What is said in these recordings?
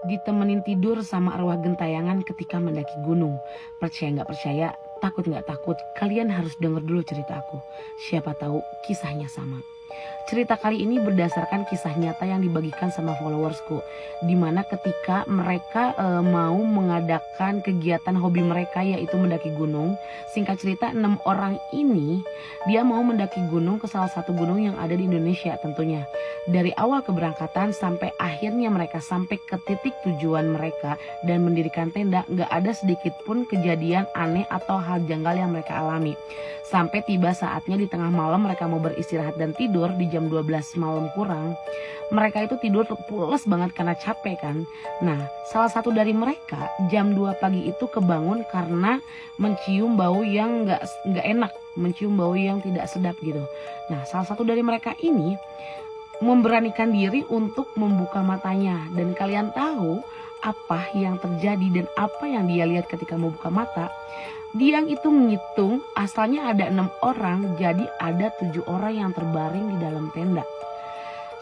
ditemenin tidur sama arwah gentayangan ketika mendaki gunung. Percaya nggak percaya, takut nggak takut, kalian harus denger dulu cerita aku. Siapa tahu kisahnya sama. Cerita kali ini berdasarkan kisah nyata yang dibagikan sama followersku, dimana ketika mereka mau mengadakan kegiatan hobi mereka yaitu mendaki gunung. Singkat cerita, 6 orang ini dia mau mendaki gunung ke salah satu gunung yang ada di Indonesia tentunya. Dari awal keberangkatan sampai akhirnya mereka sampai ke titik tujuan mereka dan mendirikan tenda, gak ada sedikit pun kejadian aneh atau hal janggal yang mereka alami. Sampai tiba saatnya di tengah malam mereka mau beristirahat dan tidur di jam 12 malam kurang. Mereka itu tidur pules banget karena capek kan. Nah, salah satu dari mereka jam 2 pagi itu kebangun karena mencium bau yang nggak enak, mencium bau yang tidak sedap gitu. Nah, salah satu dari mereka ini memberanikan diri untuk membuka matanya, dan kalian tahu apa yang terjadi dan apa yang dia lihat ketika membuka mata. Dia itu menghitung asalnya ada 6 orang, jadi ada 7 orang yang terbaring di dalam tenda.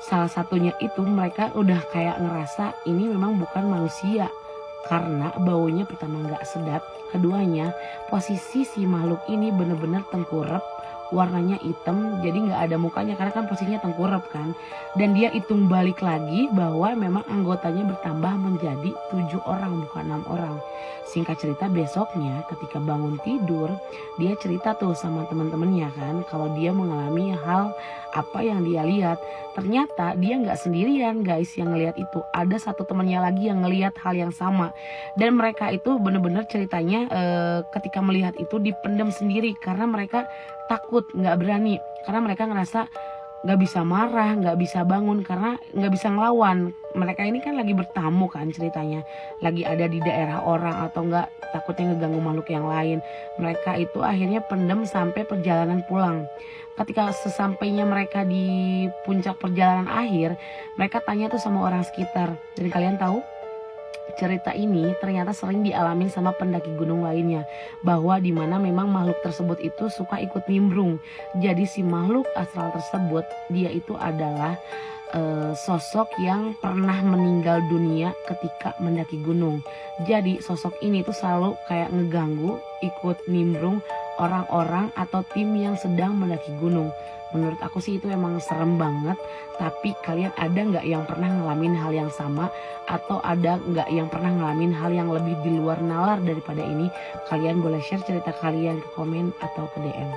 Salah satunya itu mereka udah kayak ngerasa ini memang bukan manusia, karena baunya pertama nggak sedap, keduanya posisi si makhluk ini bener-bener tengkurap, warnanya hitam, jadi nggak ada mukanya karena kan posisinya tengkurap kan. Dan dia hitung balik lagi bahwa memang anggotanya bertambah menjadi 7 orang bukan 6 orang. Singkat cerita, besoknya ketika bangun tidur dia cerita tuh sama teman-temannya kan kalau dia mengalami hal apa yang dia lihat. Ternyata dia nggak sendirian guys yang ngelihat itu, ada satu temannya lagi yang ngelihat hal yang sama. Dan mereka itu bener-bener ceritanya ketika melihat itu dipendam sendiri karena mereka takut, nggak berani, karena mereka ngerasa nggak bisa marah, nggak bisa bangun karena nggak bisa ngelawan. Mereka ini kan lagi bertamu kan ceritanya, lagi ada di daerah orang atau nggak takutnya ngeganggu makhluk yang lain. Mereka itu akhirnya pendem sampai perjalanan pulang. Ketika sesampainya mereka di puncak perjalanan akhir, mereka tanya tuh sama orang sekitar. Dan kalian tahu, cerita ini ternyata sering dialami sama pendaki gunung lainnya, bahwa dimana memang makhluk tersebut itu suka ikut nimbrung. Jadi si makhluk astral tersebut dia itu adalah sosok yang pernah meninggal dunia ketika mendaki gunung. Jadi sosok ini tuh selalu kayak ngeganggu, ikut nimbrung orang-orang atau tim yang sedang mendaki gunung. Menurut aku sih itu emang serem banget. Tapi kalian ada nggak yang pernah ngalamin hal yang sama? Atau ada nggak yang pernah ngalamin hal yang lebih di luar nalar daripada ini? Kalian boleh share cerita kalian ke komen atau ke DM.